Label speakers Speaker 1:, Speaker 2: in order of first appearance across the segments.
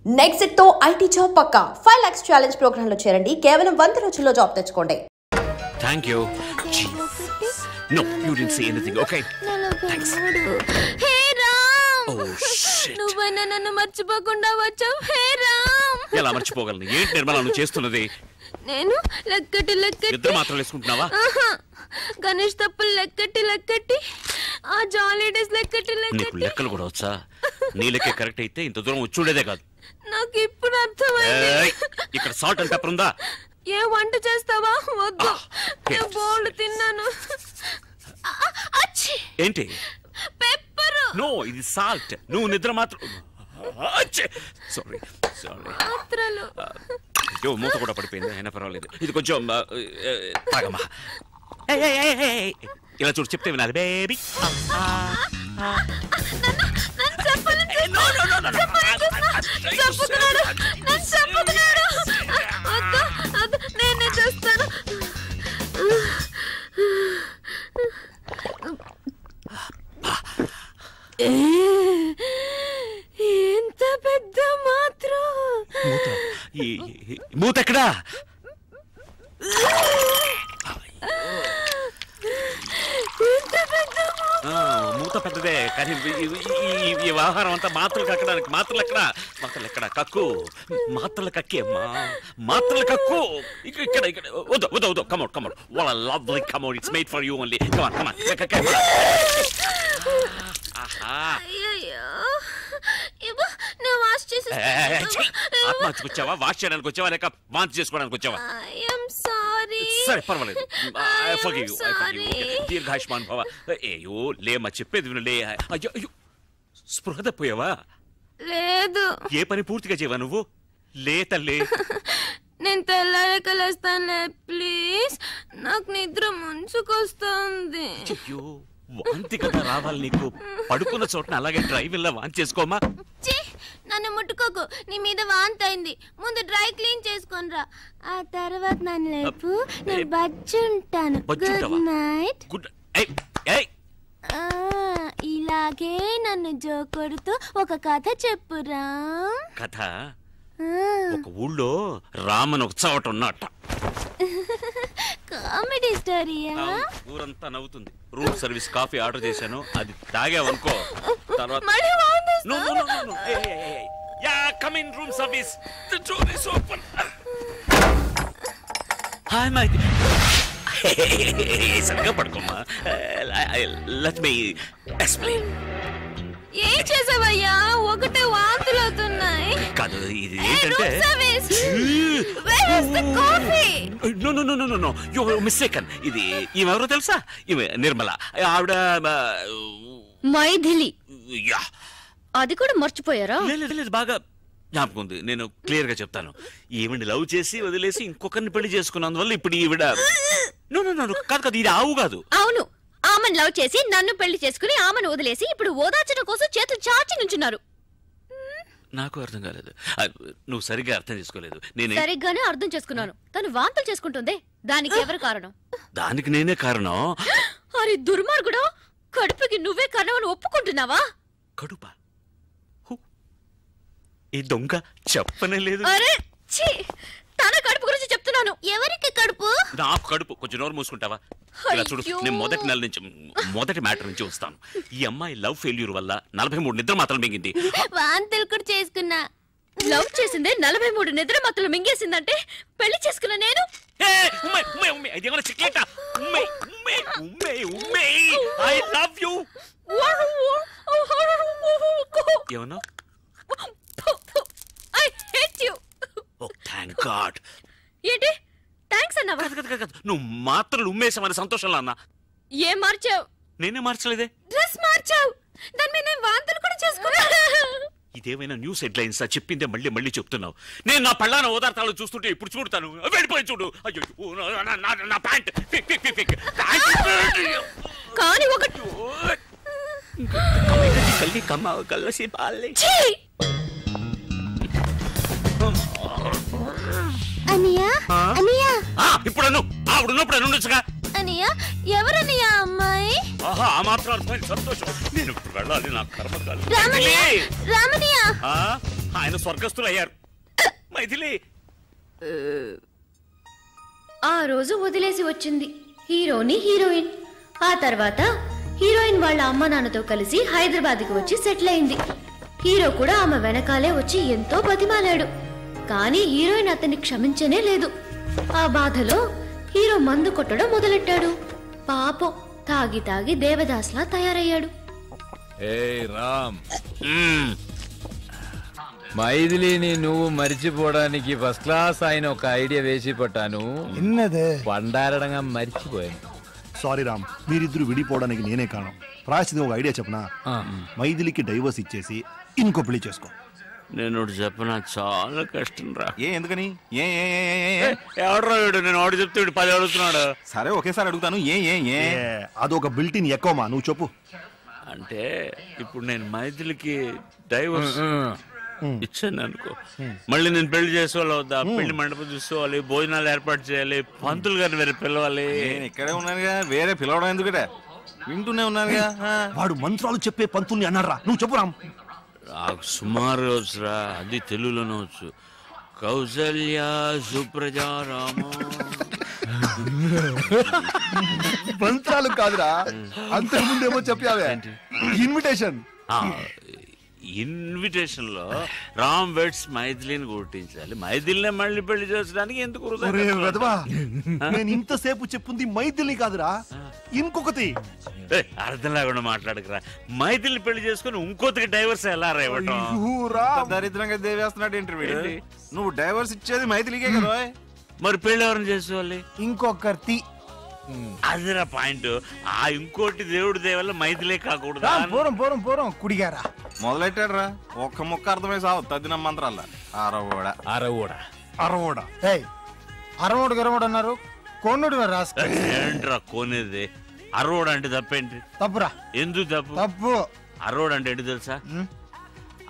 Speaker 1: Next తో IT job పక్కా 5 lakhs challenge program లో చేరండి. కేవలం 100 రోజుల్లో జాబ్ తెచ్చుకోండి.
Speaker 2: Thank you. No, you didn't say anything. Okay. Thanks.
Speaker 3: Hey Ram.
Speaker 2: Oh shit.
Speaker 3: నువ్వైనా నన్ను మర్చిపోకుండా వచ్చావు. Hey Ram.
Speaker 2: ఎలా మర్చిపోగలను? ఏంటి నిర్మల నువ్వు చేస్తున్నది?
Speaker 3: నేను లెక్కటి
Speaker 2: ఇద్దరు మాత్రం వేసుకుంటున్నావా?
Speaker 3: గణేష్ తప్పులు లెక్కటి ఆ జాలీ డేస్ లెక్కటి
Speaker 2: నీకు లెక్కలు కూడా వచ్చా? నీ లెక్కే కరెక్ట్ అయితే ఇంత దూరం వచ్చి ఉండేదే కాదు.
Speaker 3: నాకు ఇప్పుడు అర్థమైంది.
Speaker 2: ఇక్కడ సాల్ట్ అండ్ పెప్పర్ ఉందా?
Speaker 3: ఏ వంట చేస్తావా? వద్దు, నేను బోల్డ్ తిన్నాను.
Speaker 2: ఏంటి
Speaker 3: పెప్పర్?
Speaker 2: నో, ఇది సాల్ట్. నువ్వు నిద్ర మాత్రం. సారీ
Speaker 3: మాత్రలు.
Speaker 2: అయ్యో, మూత కూడా పడిపోయింది. అయినా పర్వాలేదు. ఇది కొంచెం తాగమ్మా. ఇలా చూడు, చెప్తే వినాలి బేబీ.
Speaker 3: నేనే చేస్తాను. ఎంత పెద్ద మాత్రం.
Speaker 2: మూత ఎక్కడా? మూత పెద్దదే, కానీ ఈ వ్యవహారం అంతా మాత్రలు కక్కడానికి. మాత్రలు ఎక్కడ కక్కు. మాత్రలు కక్కేమ్మా, మాత్రలు కక్కు. ఇక్కడ వద్దు. Come out. What a lovely commode. It's made for you only. Come on. ఆత్మహత్యకు వచ్చావా, వాష్ చేయడానికి వచ్చావా, లేక వాంతి చేసుకోవడానికి వచ్చావా? సరే, పర్వాలేదు. దీర్ఘాయుష్మాన్ భవ. అయ్యో లేమ్మా, చెప్పేది విను. లే. అయ్యో, స్పృహ తప్పోయావా?
Speaker 3: లేదు.
Speaker 2: ఏ పని పూర్తిగా చేయవా నువ్వు? లే తల్లి.
Speaker 3: నేను తెల్లారక లేస్తానులే, ప్లీజ్. నాకు నిద్ర ముంచుకొస్తుంది.
Speaker 2: అయ్యో, వాంతి కదా రావాలి నీకు. పడుకున్న చోటన అలాగే డ్రైవింగ్ వాంతి చేసుకోమా.
Speaker 3: నన్ను ముట్టుకోకు, నీ మీద వాంతి అయింది. ముందు డ్రై క్లీన్ చేసుకొనిరా, ఆ తర్వాత నన్ను లేపు. నేను బజ్జుంటాను. Good night. ఇలాగే నన్ను జోకొడుతూ ఒక కథ చెప్పురా.
Speaker 2: కథ? ఒక ఊళ్ళో రామన్ ఒక చోట ఉన్నట్ట.
Speaker 3: కామెడీ స్టోరీయా?
Speaker 2: ఊరంతా నవ్వుతుంది. రూమ్ సర్వీస్ కాఫీ ఆర్డర్ చేశాను, అది తాగావనుకో తర్వాత. Come in, room service. The door is open. Hi, my dear. సరిగా పడుకోమ్మా. Let me explain.
Speaker 3: ఏం చేసావయ్యా? ఒకటే వాంతులు అవుతున్నాయి.
Speaker 2: కాదు, ఇది ఏంటంటే No. You're mistaken. ఇది ఈమెవరో తెలుసా? ఈమె నిర్మల. ఆవిడ
Speaker 3: మైథిలి.
Speaker 2: యా,
Speaker 3: అది కూడా మర్చిపోయారా?
Speaker 2: లేదు, బాగా జ్ఞాపకం ఉంది. నేను క్లియర్ గా చెప్తాను. ఈవిడ లవ్ చేసి వదిలేసి ఇంకొకరిని పెళ్లి చేసుకున్నందువల్ల ఇప్పుడు ఈవిడ. కాదు, ఇది ఆవు కాదు.
Speaker 3: అవును, ఆమెను లవ్ చేసి నన్ను పెళ్లి చేసుకుని ఆమెను వదిలేసి ఇప్పుడు ఓదార్చడం కోసం చేతులు చాచి నుంచున్నారు.
Speaker 2: నాకు అర్థం కాలేదు. నువ్వు సరిగ్గా అర్థం చేసుకోలేదు. నేను
Speaker 3: సరిగ్గానే అర్థం చేసుకున్నాను. తను వాంతులు చేసుకుంటుంది. దానికి ఎవరు కారణం?
Speaker 2: దానికి నేనే కారణం.
Speaker 3: అరే దుర్మార్గుడా, కడుపుకి నువ్వే కారణం అని ఒప్పుకుంటున్నావా?
Speaker 2: కడుపా? ఈ దొంగ చెప్పనే లేదు.
Speaker 3: అరే తన కడుపు గురించి చెప్తున్నాను. ఎవరికి కడుపు?
Speaker 2: నాకు కడుపు. కొంచెం నోరు మూసుకుంటావా? ఇలా చూడు, నేను మొదటి మ్యాటర్ నుంచి వస్తాను. ఈ అమ్మాయి లవ్ ఫెయిల్యూర్ వల్ల 43 నిద్ర మాత్రం మింగింది.
Speaker 3: వాంతులు కూడా చేసుకున్నా. లవ్ చేసిందే 43 నిద్ర మాత్రం మింగేసిందంటే పెళ్లి చేసుకున్నా నేను.
Speaker 2: ఏమన్నా?
Speaker 3: I hate you.
Speaker 2: Oh, thank God.
Speaker 3: ఏంటి థాంక్స్ అన్నావా?
Speaker 2: నువ్వు మాత్రలు ఉమ్మేసామని సంతోషంలో అన్నా.
Speaker 3: ఏం మార్చావు?
Speaker 2: నేనే మార్చలేదే.
Speaker 3: డ్రెస్ మార్చావు. దాని మీద నేను వాంతులు కూడా చేసుకున్నా.
Speaker 2: ఇదేమైనా న్యూస్ హెడ్లైన్స్ చెప్పిందే మళ్ళీ చెప్తున్నావు. నేను నా పళ్ళాన ఓదార్తాలు చూస్తుంటే ఇప్పుడు చూడతాను. వెళ్ళిపోయి చూడు. అయ్యో, నా ప్యాంట్
Speaker 3: కానీ ఒకటి
Speaker 2: కల్లి కమ్మ కల్లసి పాలే. ఇప్పుడు ఆవిడున్నప్పుడు ఉండొచ్చుగా.
Speaker 3: అనియా ఎవరనియా అమ్మాయి?
Speaker 2: ఆహా, ఆ మాత్రం అర్థమైంది. సంతోషం. నేను ఇప్పుడు వెళ్ళాలి, నా కర్మకాలి.
Speaker 3: రామనియా.
Speaker 2: ఆయన స్వర్గస్థులు అయ్యారు. మైథిలి
Speaker 4: ఆ రోజు వదిలేసి వచ్చింది హీరోని హీరోయిన్. ఆ తర్వాత హీరోయిన్ వాళ్ళ అమ్మ నాన్నతో కలిసి హైదరాబాద్కి వచ్చి సెటిల్ అయింది. హీరో కూడా ఆమె వెనకాలే వచ్చి ఎంతో బతిమాలాడు. కానీ హీరోయిన్ అతన్ని క్షమించనే లేదు. ఆ బాధలో హీరో మందు కొట్టడం మొదలెట్టాడు. పాపం తాగి తాగి దేవదాస్లా తయారయ్యాడు.
Speaker 5: రామ్, మైథిలిని నువ్వు మర్చిపోవడానికి ఫస్ట్ క్లాస్ ఆయన ఒక ఐడియా వేసి పట్టాను. పండారడంగా మర్చిపోయాను.
Speaker 6: సారీ రామ్, మీరిద్దరు విడిపోవడానికి నేనే కారణం. ప్రాయశ్చితం ఒక ఐడియా చెప్పనా? మైథిలికి డైవర్స్ ఇచ్చేసి ఇంకో పెళ్లి చేసుకో.
Speaker 2: నేను చెప్పనా, చాలా కష్టం రా.
Speaker 7: ఎందుకని?
Speaker 2: ఎవడరా వీడు? నేను ఆడు చెప్తే 10 అడుగుతున్నాడు.
Speaker 7: సరే ఒకేసారి అడుగుతాను.
Speaker 6: అదొక బిల్టిన్ ఎక్కువమా, నువ్వు చెప్పు.
Speaker 2: అంటే ఇప్పుడు నేను మైథిలికి డైవర్స్ ఇచ్చాను అనుకో, మళ్ళీ నేను పెళ్లి చేసుకోవాలి వద్దా? పెళ్లి మండపం చూసుకోవాలి, భోజనాలు ఏర్పాటు చేయాలి, పంతులు గారిని వేరే పిలవాలి.
Speaker 7: నేను ఇక్కడే ఉన్నానుగా, వేరే పిలవడం ఎందుకట? వింటూనే ఉన్నానుగా.
Speaker 6: వాడు మంత్రాలు చెప్పే పంతుల్ని అన్నారా? నువ్వు చెప్పు రామ్.
Speaker 2: నాకు సుమారు వచ్చురా, అది తెలుగులోనే వచ్చు. కౌసల్య సుప్రజా రామ.
Speaker 6: మంత్రాలు కాదురా, అంతకుముందేమో చెప్పావే ఇన్విటేషన్.
Speaker 2: ఇన్విటేషన్ లో రామ్ వెడ్స్ మైథిలిని గుర్తించాలి. మైథిలినే మళ్ళీ పెళ్లి చేసడానికి ఎందుకు?
Speaker 6: నేను ఇంతసేపు చెప్పుంది మైథిలి కాదురా, ఇంకొకటి.
Speaker 2: అర్థం లేకుండా మాట్లాడకరా. మైథిలిని పెళ్లి చేసుకుని ఇంకొకటికి డైవర్స్ ఎలా రేవటం?
Speaker 7: దరిద్రంగా దేవేస్తున్నాడు ఇంటర్వ్యూ. నువ్వు డైవర్స్ ఇచ్చేది మైథిలికే కదా,
Speaker 2: మరి పెళ్లి ఎవరిని చేసుకోవాలి?
Speaker 6: ఇంకొకటి.
Speaker 2: అదిరా పాయింట్. ఆ ఇంకోటి దేవుడి దేవల్ల మైథిలే కాకూడదు.
Speaker 6: పూరం కుడిగారా
Speaker 7: మొదలెట్టాడు రా. ఒక్క ముక్క అర్థమై సావు తద్దిన మంత్రాల.
Speaker 6: అరవోడ గరవోడు అన్నారు. కోనుడు
Speaker 2: ఏంట్రా కోనేది? అరవోడు అంటే తప్పేంటి?
Speaker 6: తప్పురా.
Speaker 2: ఎందుకు తప్పు? అరవోడు అంటే ఏంటి తెలుసా?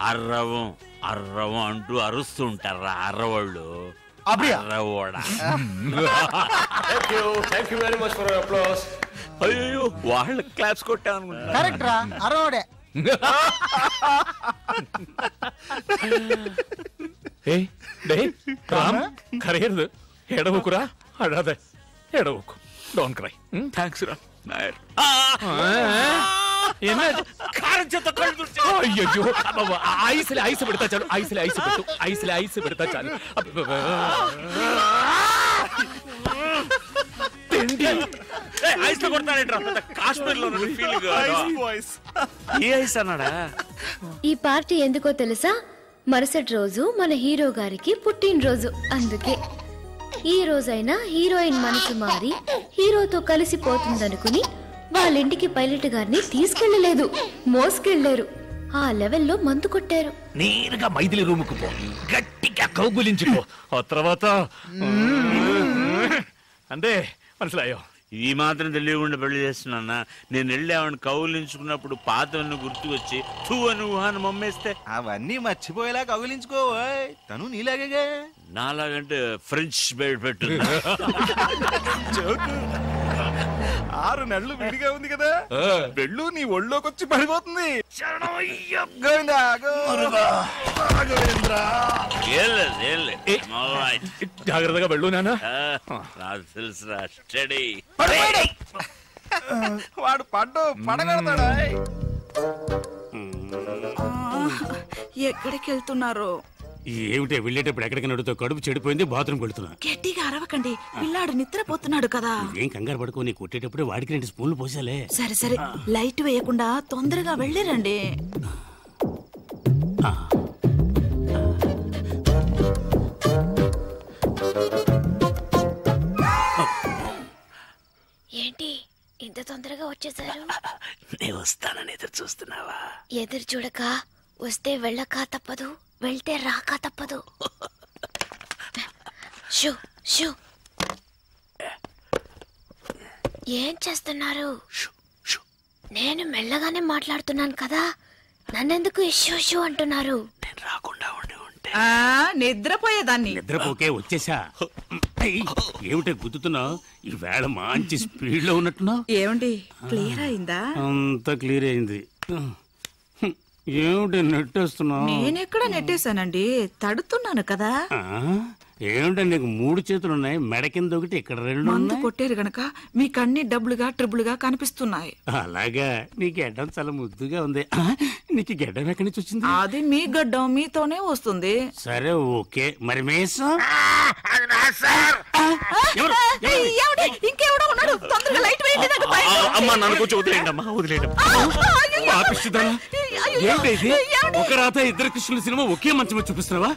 Speaker 2: అర్రవం అంటూ అరుస్తూ ఉంటారా అర్రవాళ్ళు. అయ్యో, వాళ్ళ క్లాప్స్ కొట్టాను.
Speaker 8: కరగదు. ఎడవకురా, అడాదే ఎడవకు. Don't cry.
Speaker 2: థాంక్స్ రా నాయర్.
Speaker 8: అయ్యో, ఐస్ పెడతా చాలు. ఐస్ పెడతా చాలు.
Speaker 4: ఈ పార్టీ ఎందుకో తెలుసా? మరుసటి రోజు మన హీరో గారికి పుట్టినరోజు. అందుకే ఈ రోజైనా హీరోయిన్ మనసు మారి హీరోతో కలిసిపోతుందనుకుని వాళ్ళింటికి పైలట్ గారిని తీసుకెళ్లలేదు, మోసుకెళ్లారు. ఆ లెవెల్లో మందు కొట్టారు.
Speaker 8: నేరుగా మైథిలి రూముకు పో, గట్టిగా కౌగులించుకో. ఆ తర్వాత అంతే, మనసులాయో.
Speaker 2: ఈ మాత్రం తెలియకుండా పెళ్లి చేస్తున్నా. నేను వెళ్ళి ఆవిడ కౌలించుకున్నప్పుడు పాతవన్నీ గుర్తు వచ్చి నువ్వు అని మమ్మేస్తే
Speaker 7: అవన్నీ మర్చిపోయేలా కౌగిలించుకో. తను నీలాగే.
Speaker 2: నాలాగంటే ఫ్రెంచ్ బెడ్ పెట్టు.
Speaker 7: 6 నెలలు విడిగా ఉంది కదా, పెళ్ళు నీ ఒళ్ళోకి వచ్చి పడిపోతుంది.
Speaker 8: జాగ్రత్తగా వెళ్ళు నాన్న.
Speaker 2: తెలుసురా, స్టడీ.
Speaker 7: వాడు పడగడతాడా?
Speaker 9: ఎక్కడికి వెళ్తున్నారు?
Speaker 8: ఏమిటే వెళ్ళేటప్పుడు ఎక్కడికి నడుతో కడుపు చెడిపోయింది, బాత్రూమ్ వెళ్తున్నా.
Speaker 9: గట్టిగా అరవకండి, పిల్లాడు నిద్రపోతున్నాడు కదా.
Speaker 8: ఏం కంగారు పడుకో, నీ కొట్టేటప్పుడు వాడికి 2 స్పూన్లు పోసాలే.
Speaker 9: సరే లైట్ వేయకుండా తొందరగా వెళ్ళిరండి.
Speaker 4: ఏంటి ఇంత తొందరగా వచ్చేసారు?
Speaker 2: నేను వస్తానని ఎదురు చూస్తున్నావా?
Speaker 4: ఎదురు చూడక వస్తే వెళ్ళక తప్పదు, వెళ్తే రాక తప్పదు. Shoe shoe. ఏం చేస్తున్నారు? నేను మెల్లగానే మాట్లాడుతున్నాను కదా, నన్నెందుకు షూ షూ అంటున్నారు?
Speaker 2: నేను రాకుండా ఉంటే
Speaker 9: నిద్రపోయేదాన్ని.
Speaker 8: నిద్రపోకే వచ్చేసా. ఏమిటే గుద్దుతున్నావు? ఈ వేళ మంచి స్పీడ్ లో ఉన్నట్టున్నావు.
Speaker 9: ఏమండి, క్లియర్ అయిందా?
Speaker 8: అంతా క్లియర్ అయింది. ఏమిటి నెట్టేస్తున్నావు?
Speaker 9: నేనెక్కడ నెట్టేశానండి, తడుతున్నాను కదా.
Speaker 8: ఏమిటంటే నీకు 3 చేతులు ఉన్నాయి, మెడ కింద ఒకటి, ఇక్కడ 2
Speaker 9: మందు కొట్టారు గనక మీకు అన్ని డబ్బులుగా ట్రిబుల్గా కనిపిస్తున్నాయి.
Speaker 8: అలాగా? నీ గడ్డం చాలా ముద్దుగా ఉంది. నీకు గడ్డం ఎక్కడి నుంచి వచ్చింది?
Speaker 9: అది మీ గడ్డం మీతోనే వస్తుంది.
Speaker 8: సరే ఓకే, మరి మేసం
Speaker 9: ఇంకెవడో ఉన్నాడు, తొందరగా లైట్ వేయండి.
Speaker 2: అమ్మా నన్ను కొంచెం వదిలేయండి అమ్మా, వదిలేయండి.
Speaker 8: ఒక రాత ఇద్దరు కృష్ణుల సినిమా ఒకే మంచం చూపిస్తున్నావా?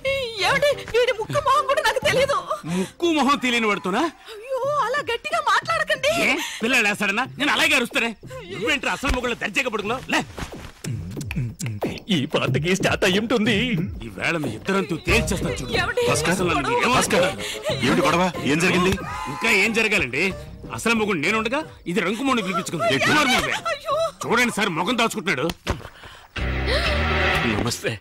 Speaker 9: వీడి ముక్కు మొహం కూడా నాకు తెలియదు.
Speaker 8: ముక్కు మొహం తెలియని పడుతున్నా?
Speaker 9: అయ్యో అలా గట్టిగా మాట్లాడకండి.
Speaker 8: పిల్లలు వేస్తాడన్నా, నేను అలాగే అరుస్తానే. నువ్వేంటి అసలు మొగుళ్ళ దర్జాగా పడుకున్నావు? లే,
Speaker 5: ఈ పాటకి స్టార్ట్ అయ్యి ఉంటుంది.
Speaker 8: ఈ వేళ మీ ఇద్దరంతూ తేల్చేస్తాను చూడు.
Speaker 6: ఏమిటి గొడవ? ఏం జరిగింది?
Speaker 8: ఇంకా ఏం జరగాలండి? అసలు మొగుడు నేనుండగా ఇది రంకుమోని పిలిపించుకుంది. చూడండి సార్, మొగం దాచుకుంటున్నాడు.
Speaker 2: నమస్తే.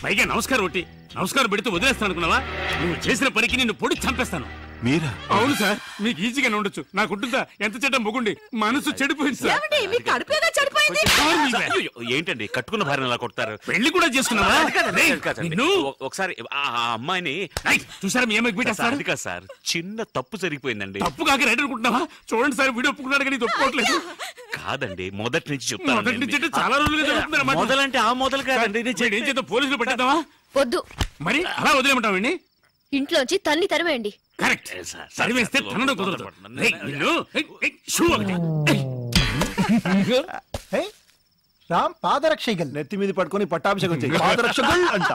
Speaker 8: పైగా నమస్కారం ఒకటి, నమస్కారం పెడితే వదిలేస్తాను అనుకున్నావా? నువ్వు చేసిన పనికి నిన్ను పొడి చంపేస్తాను.
Speaker 6: మీరా?
Speaker 8: అవును సార్, మీకు ఈజీగానే ఉండొచ్చు. నాకుంటుందా? ఎంత చెడ్డ మొగుండి, మనసు చెడిపోయింది సార్.
Speaker 2: ఏంటండి కట్టుకున్న భార్యను అలా కొడతారు?
Speaker 8: పెళ్లి కూడా చేసుకున్నావా?
Speaker 2: ఒకసారి ఆ అమ్మాయిని
Speaker 8: చూసారా మీ అమ్మాయికి పెట్టేస్తారు.
Speaker 2: అది కాదు సార్, చిన్న తప్పు జరిగిపోయిందండి.
Speaker 8: తప్పు కాక రైట్ అనుకుంటున్నావా? చూడండి సార్, వీడియో ఒప్పుకున్నాడు కానీ ఒప్పుకోవట్లేదు.
Speaker 2: కాదండి, మొదటి నుంచి చెప్తాను.
Speaker 8: మొదటి నుంచి చాలా రోజులు
Speaker 2: మొదలంటే ఆ మొదలు కాదండి.
Speaker 8: ఏం చేద్దాం, పోలీసులు పెట్టేద్దామా?
Speaker 4: వద్దు,
Speaker 8: మరి అలా వదిలేమంటావండి?
Speaker 4: ఇంట్లోంచి తన్ని తరివేయండి.
Speaker 8: కరెక్ట్, సరివేస్తే తనడం కుదరదు.
Speaker 6: రామ్ పాదరక్షగల్ నెత్తి మీద పట్టుకొని పట్టాభిషేకం చేయి. పాదరక్షగల్ అంట.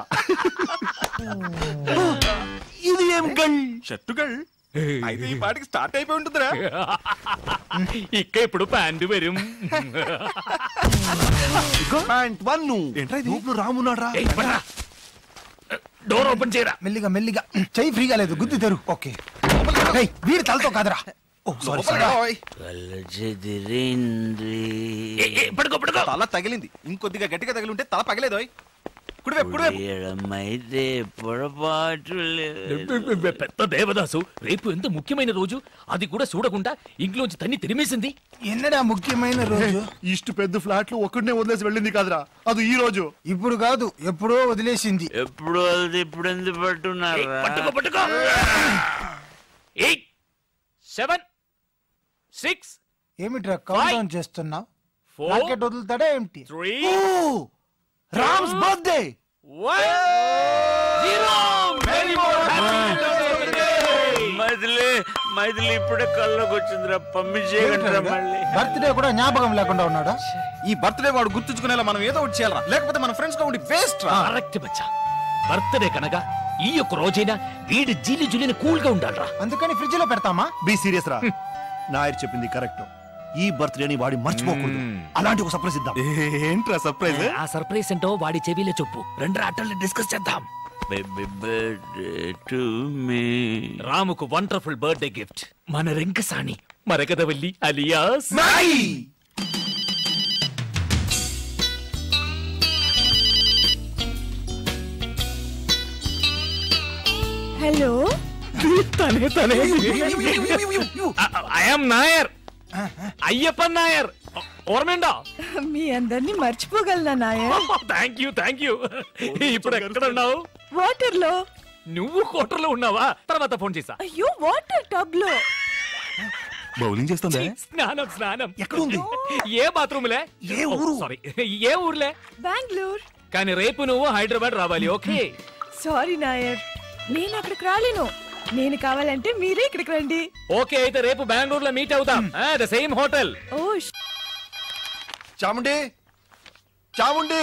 Speaker 6: ఇది ఏం గల్?
Speaker 7: షర్టుగల్ అయితే ఈ పాటికి స్టార్ట్ అయిపోయి ఉంటుందిరా.
Speaker 5: ఇక్క ఇప్పుడు ప్యాంటు వెరు.
Speaker 6: ప్యాంట్ 1 ఏంట్రా ఇది? ఊపులో రామున్నాడు రా.
Speaker 5: డోర్ ఓపెన్ చేయరా.
Speaker 10: మెల్లిగా మెల్లిగా, చెయ్యి ఫ్రీగా లేదు, గుద్ది తెరు. ఓకే, వీడి తలతో కాదురా.
Speaker 7: తల తగిలింది, ఇంకొద్దిగా గట్టిగా తగిలి ఉంటే తల పగలేదు.
Speaker 5: పెద్ద దేవదాసు, రేపు ఎంత ముఖ్యమైన రోజు, అది కూడా చూడకుండా ఇంట్లోంచి తన్ని తిరిమేసింది.
Speaker 10: ఎన్నడా ముఖ్యమైన రోజు?
Speaker 6: ఇష్ట పెద్ద ఫ్లాట్ లో ఒక్కడనే వదిలేసి వెళ్ళింది కాదురా, అది ఈ రోజు.
Speaker 10: ఇప్పుడు కాదు, ఎప్పుడో వదిలేసింది.
Speaker 2: ఎప్పుడు ఇప్పుడు ఎందుకు పట్టున్నారు?
Speaker 5: 8 7 6
Speaker 10: ఏమిట్రా కౌంట్ డౌన్ చేస్తున్నావు? రాకెట్ వదులుతాడా ఏమిటి?
Speaker 5: 3
Speaker 6: రామ్స్ బర్త్డే
Speaker 5: 1 0.
Speaker 2: మైథిలి ఇప్పుడే కల్లోకి వచ్చిందిరా, పంపించేయగలరా? మళ్ళీ
Speaker 10: బర్త్డే కూడా జ్ఞాపకం లేకుండా ఉన్నాడా?
Speaker 7: ఈ బర్త్డే వాడు గుర్తుంచుకునేలా మనం ఏదో ఒకటి చేయాలరా, లేకపోతే మన ఫ్రెండ్స్ గా ఉండి వేస్ట్ రా.
Speaker 5: కరెక్ట్ బచ్చా, బర్త్డే కనగా ఈ యొక్క రోజైనా వీడి జీలి జులిని కూల్ గా ఉండాలరా.
Speaker 10: అందుకని ఫ్రిడ్జ్ లో పెడతామా?
Speaker 6: బీ సీరియస్ రా. నాయర్ చెప్పింది కరెక్ట్. ఈ బర్త్డేని వాడి మర్చిపోకూడదు. అలాంటి ఒక సర్ప్రైజ్ ఇద్దాం.
Speaker 7: ఏంట్రా సర్ప్రైజ్?
Speaker 5: ఆ సర్ప్రైజ్ ఏంటో వాడి చెవిలో చెప్పు, రెండు ఆటల్ని డిస్కస్ చేద్దాం. రాముకు వండర్ఫుల్ బర్త్డే గిఫ్ట్ మన రింకసాని మరగదవల్లి అలియాస్
Speaker 9: హలో,
Speaker 5: తనే తనే ఐఎమ్ నాయర్, అయ్యప్పన్ నాయర్. ఓర్మేండా?
Speaker 9: మీ అందరినీ మర్చిపోగలనా నాయర్?
Speaker 5: Thank you. ఇప్పుడు ఎక్కడ ఉన్నావు?
Speaker 9: వాటర్ లో.
Speaker 5: నువ్వు కోటర్ లో ఉన్నావా? తర్వాత ఫోన్ చేసా.
Speaker 9: అయ్యో, వాటర్ టబ్ లో.
Speaker 6: బౌలింగ్ చేస్తుందా?
Speaker 5: స్నానం.
Speaker 6: ఎక్కడ ఉంది?
Speaker 5: ఏ బాత్రూమ్లే?
Speaker 6: ఏ ఊరు?
Speaker 5: సారీ, ఏ ఊర్లే?
Speaker 9: బెంగళూరు.
Speaker 5: కానీ రేపు నువ్వు హైదరాబాద్ రావాలి. ఓకే?
Speaker 9: సారీ నాయర్, నేను అక్కడికి రాలేను. నేను కావాలంటే మీరే ఇక్కడికి రండి.
Speaker 5: ఓకే, అయితే రేపు బెంగళూరులో మీట్ అవుతాం. The same hotel.
Speaker 9: ఓ
Speaker 6: చాముండి, చాముండి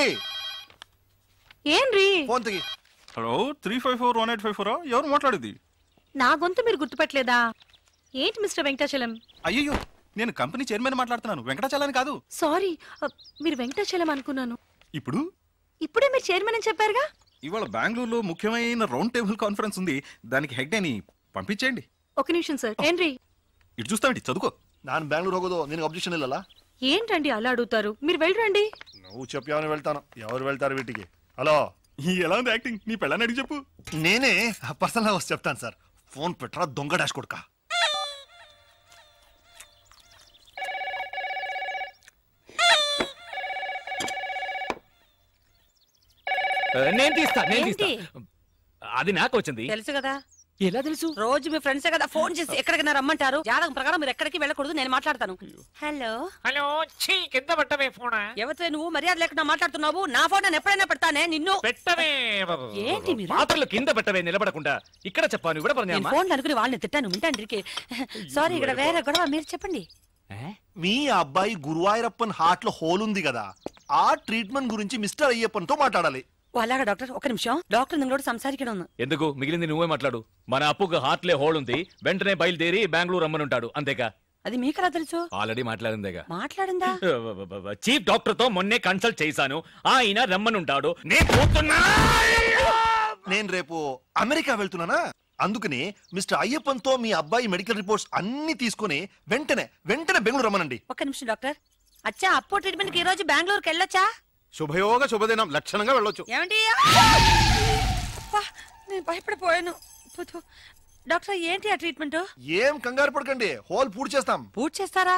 Speaker 9: ఏంరి?
Speaker 6: ఫోన్ తగి.
Speaker 7: హలో, 3541854. ఎవరు మాట్లాడేది?
Speaker 9: నా గొంతు మీరు గుర్తుపట్టలేదా? ఏంటి మిస్టర్ వెంకటాచలం?
Speaker 7: అయ్యో, నేను కంపెనీ చైర్మన్ మాట్లాడుతున్నాను, వెంకటాచలాని కాదు.
Speaker 9: సారీ, మీరు వెంకటాచలం అనుకున్నాను.
Speaker 7: ఇప్పుడే
Speaker 9: మీరు చైర్మన్ అని చెప్పారుగా.
Speaker 7: ఇవాళ బెంగళూరులో ముఖ్యమైన రౌండ్ టేబుల్ కాన్ఫరెన్స్ ఉంది, దానికి హెడ్ అని పంపించేయండి.
Speaker 9: ఒక నిమిషం సార్. ఏంరి?
Speaker 7: ఇటు చూస్తామండి, చదువుకో.
Speaker 6: ನಾನು ಬ್ಯಾಂಗ್ಳೂರ್ ಹೋಗೋದು ನಿನಗೆ ಅಬ್ಜೆಕ್ಷನ್ ಇಲ್ಲಲ್ಲ?
Speaker 9: ఏంటండి అలా అడుగుతారు? మీరు వెళ్ళరండి.
Speaker 6: నువ్వు చెప్పావని వెళ్తాను. ఎవరు వెళ్తారు వీటికి? హలో,
Speaker 7: ఎలా ఉంది యాక్టింగ్? నీ పెళ్ళని అడిగి చెప్పు.
Speaker 6: నేనే పర్సనల్ గా వచ్చి చెప్తాను సార్. ఫోన్ పెట్టరా దొంగ డాష్ కొడుకా.
Speaker 5: నేను తీస్తా. అది నాకు వచ్చింది.
Speaker 11: తెలుసు కదా.
Speaker 5: ఎలా తెలుసు?
Speaker 11: రోజు మీ ఫ్రెండ్సే కదా ఫోన్ చేసి ఎక్కడికైనా రమ్మంటారు. జాతకం ప్రకారం మీరు ఎక్కడికి వెళ్ళకూడదు. నేను మాట్లాడతాను. Hello
Speaker 12: hello. కింద పెట్టవే ఫోన్.
Speaker 11: ఎవరితో నువ్వు మర్యాద లేకుండా మాట్లాడుతున్నావు? నా ఫోన్ నేను ఎప్పుడైనా పెడతానే. నిన్ను
Speaker 12: పెట్టవే.
Speaker 11: ఏంటి మీరు
Speaker 5: పాత్రలు కింద పెట్టవే, నిలబడకుండా. ఇక్కడ చెప్పాను, ఇక్కడ
Speaker 11: నేను ఫోన్ అనుకుని వాళ్ళని తిట్టాను. వింటాండ్రికి. సారీ, ఇక్కడ వేరే గొడవ. మీరు చెప్పండి.
Speaker 6: మీ అబ్బాయి గురువాయూరప్పన్ హార్ట్ లో హోల్ ఉంది కదా, ఆ ట్రీట్మెంట్ గురించి మిస్టర్ అయ్యప్పన్ తో మాట్లాడాలి.
Speaker 11: అలాగా డాక్టర్, ఒక నిమిషం. డాక్టర్ నింగోడు సంసారికడం.
Speaker 5: ఎందుకు? మిగిలింది నువ్వే మాట్లాడు. మన అప్పుకు హార్ట్లే హోల్ ఉంది, వెంటనే బయలుదేరి బెంగళూరు రమ్మనుంటాడు. అంతేగా?
Speaker 11: అది మీకలా తెలుసు?
Speaker 5: ఆల్రెడీ మాట్లాడిందేగా.
Speaker 11: మాట్లాడిందా?
Speaker 5: చీఫ్ డాక్టర్ తో మొన్నే కన్సల్ట్ చేశాను. ఆయన రమ్మనుంటాడు.
Speaker 6: నేను రేపు అమెరికా వెళ్తున్నానా, అందుకని మిస్టర్ అయ్యప్పన్ తో మీ అబ్బాయి మెడికల్ రిపోర్ట్స్ అన్ని తీసుకుని వెంటనే బెంగళూరు రమ్మనండి.
Speaker 11: ఒక నిమిషం డాక్టర్. అచ్చా, అప్పో ట్రీట్మెంట్ కి ఈ రోజు బెంగళూరుకి వెళ్ళొచ్చా?
Speaker 7: శుభయోగ శుభదినం, లక్షణంగా వెళ్ళొచ్చు.
Speaker 11: ఏమండి? నేను భయపడిపోయాను. డాక్టర్, ఏంటి ఆ ట్రీట్మెంట్?
Speaker 6: ఏం కంగారు పడకండి, హోల్ పూర్తి చేస్తాం.
Speaker 11: పూర్తి చేస్తారా?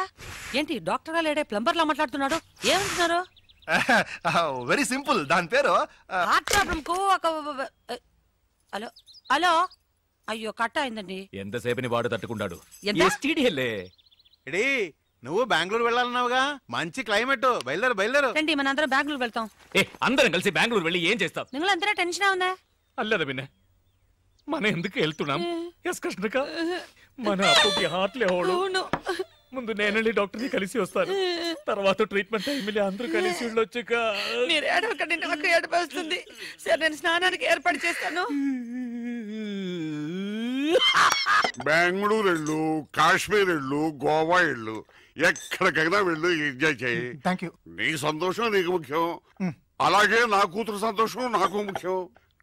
Speaker 11: ఏంటి డాక్టర్ గా లేడే ప్లంబర్ లా మాట్లాడుతున్నాడు? ఏమంటున్నారు?
Speaker 6: Very simple. దాని పేరు
Speaker 11: హార్ట్ ప్రాబ్లం కు ఒక హలో హలో. అయ్యో, కట్ అయిందండి.
Speaker 5: ఎంతసేపని వాడు తట్టుకుంటాడు.
Speaker 7: నువ్వు బెంగళూరు వెళ్ళాలన్నావుగా, మంచి క్లైమేట్. బయలుదేరు.
Speaker 11: రండి, మన అందరం బెంగళూరు వెళ్తాం.
Speaker 5: అందరం కలిసి బెంగళూరు వెళ్ళి ఏం చేస్తాం?
Speaker 11: നിങ്ങൾ అందరూ టెన్షన్ ఉందా?
Speaker 5: అల్లదా పిన్న, మనం ఎందుకు వెళ్తున్నాం? మన అప్పుకి హార్ట్లే హోడు. ముందు నేను డాక్టర్ని కలిసి వస్తాను, తర్వాత ట్రీట్మెంట్ టైంలో అందరూ కలిసి వెళ్ళొచ్చుక.
Speaker 11: మీరు ఏడవకండి, నాకు ఏడుపు వస్తుంది. సరే, నేను స్నానానికి ఏర్పాటు చేస్తాను.
Speaker 13: బెంగళూరు వెళ్ళు, కాశ్మీర్ వెళ్ళు, గోవా వెళ్ళు, ఎక్కడికైనా వెళ్ళు, ఎంజాయ్ చేయి. నీ సంతోషం నీకు ముఖ్యం, అలాగే నా కూతురు సంతోషం నాకు ముఖ్యం.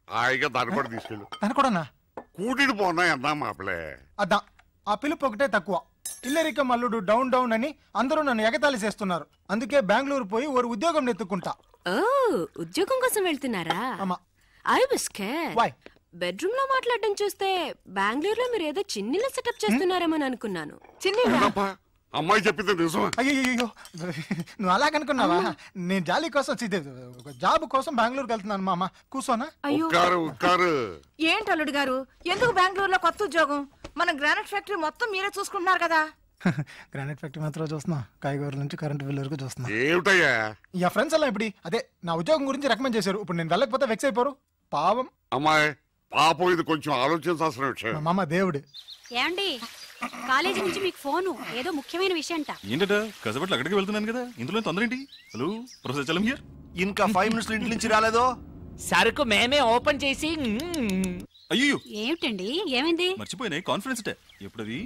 Speaker 13: హాయిగా దాన్ని కూడా తీసుకెళ్ళు. కూటిని పోనా అన్నా మాపలే.
Speaker 10: అదా ఆ పిలుపు ఒకటే తక్కువ. ఇల్లరిక మల్లుడు డౌన్ డౌన్ అని అందరూ నన్ను ఎగతాళి చేస్తున్నారు. అందుకే బెంగళూరు పోయి ఒక ఉద్యోగం నెత్తుకుంటా.
Speaker 14: ఉద్యోగం కోసం వెళ్తున్నారా? I was scared. బెడ్రూమ్ లో మాట్లాడడం చూస్తే బెంగళూరులో మీరు ఏదో చిన్నిల సెటప్ చేస్తున్నారేమో అనుకున్నాను.
Speaker 13: అమ్మాయి చెప్పింది నిజం.
Speaker 10: అయ్యో, నువ్వు అలాగనుకున్నావా? నేను జాలి కోసం జాబ్ కోసం బెంగళూరుకి వెళ్తున్నాను. మామ కూర్చోనా?
Speaker 9: ఏంటి అల్లుడు గారు, ఎందుకు బెంగళూరులో కొత్త ఉద్యోగం? మన గ్రానైట్ ఫ్యాక్టరీ మొత్తం మీరే చూసుకుంటున్నారు కదా.
Speaker 10: గ్రానైట్ ఫ్యాక్టరీ మాత్రం చూస్తున్నా, కాయగూరల నుంచి కరెంట్ బిల్ వరకు చూస్తున్నా.
Speaker 13: ఏమిటయ్యా
Speaker 10: ఈ ఫ్రెండ్స్ అలా ఇప్పుడు అదే నా ఉద్యోగం గురించి రికమెండ్ చేశారు. ఇప్పుడు నేను వెళ్ళకపోతే వెక్స్ అయిపోరు. పాపం
Speaker 13: అమ్మాయి, పాపం ఇది కొంచెం ఆలోచించాల్సిన విషయం.
Speaker 10: మామ దేవుడు.
Speaker 15: ఏమండి, కాలేజీ నుంచి మీకు ఫోను, ఏదో ముఖ్యమైన విషయం అంట.
Speaker 7: ఏంటట? కసబట్లు అక్కడికి వెళ్తున్నాను కదా, ఇందులో తొందర ఏంటి? Hello professor Chalam here.
Speaker 6: ఇంకా 5 మినిట్స్ ఇంటి నుంచి రాలేదో?
Speaker 12: సరుకు మేమే ఓపెన్ చేసి.
Speaker 7: అయ్యో,
Speaker 15: ఏమిటండి, ఏమైంది?
Speaker 7: మర్చిపోయినాయి కాన్ఫరెన్స్ డే. ఎప్పుడది?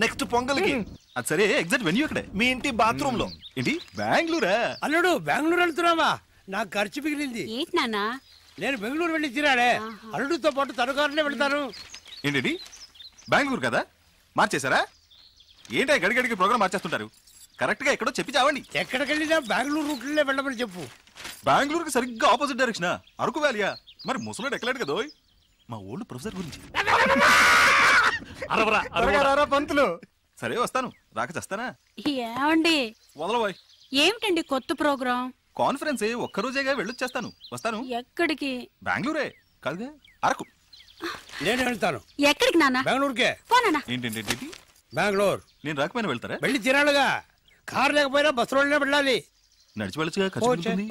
Speaker 6: నెక్స్ట్ పొంగల్కి.
Speaker 7: అది సరే, ఎగ్జాక్ట్ వెన్యూ అక్కడే.
Speaker 6: మీ ఇంటి బాత్రూమ్ లో.
Speaker 7: ఏంటి బెంగళూరా?
Speaker 16: అల్లుడు బెంగళూరు వెళ్తున్నావా? నాకు ఖర్చు మిగిలింది.
Speaker 15: ఏంటి నాన్న?
Speaker 16: నేను బెంగళూరు వెళ్ళి తిరాడే, అల్లుడితో పాటు తనుకారులే వెళ్తాను.
Speaker 7: ఏంటి బెంగళూరు కదా, మార్చేశారా? ఏంటి గడిగడికి ప్రోగ్రామ్ మార్చేస్తుంటారు? కరెక్ట్ గా ఎక్కడో చెప్పి చావండి.
Speaker 16: ఎక్కడికి వెళ్ళినా బెంగళూరు రూట్లే వెళ్ళమని చెప్పు.
Speaker 7: బెంగళూరుకి సరిగ్గా ఆపోజిట్ డైరెక్షన్. అరకు వ్యాలియా? మరి ముసలోడు ఎక్కలేడు కదా. మా ఓల్డ్ ప్రొఫెసర్ గురించి.
Speaker 10: పంతులు.
Speaker 7: సరే వస్తాను, రాక చేస్తానా?
Speaker 15: ఏమండి,
Speaker 7: వదలబోయ్.
Speaker 15: ఏమిటండి కొత్త ప్రోగ్రామ్?
Speaker 7: కాన్ఫరెన్స్ ఒక్కరోజేగా వెళ్ళొచ్చేస్తాను. వస్తాను.
Speaker 15: ఎక్కడికి?
Speaker 7: బెంగళూరే కాదుగా, అరకు.
Speaker 16: నేను వెళ్తాను.
Speaker 15: ఎక్కడికి నాన్న?
Speaker 16: బెంగళూరుకే.
Speaker 15: పోనా?
Speaker 7: ఏంటి
Speaker 16: బెంగళూరు?
Speaker 7: నేను రాకపోయినా వెళ్తారా?
Speaker 16: వెళ్ళి తిరాడుగా. కారు లేకపోయినా బస్సులోనే వెళ్ళాలి.
Speaker 7: నడిచి వెళ్ళచ్చుగా, ఖర్చు ఉంటుంది.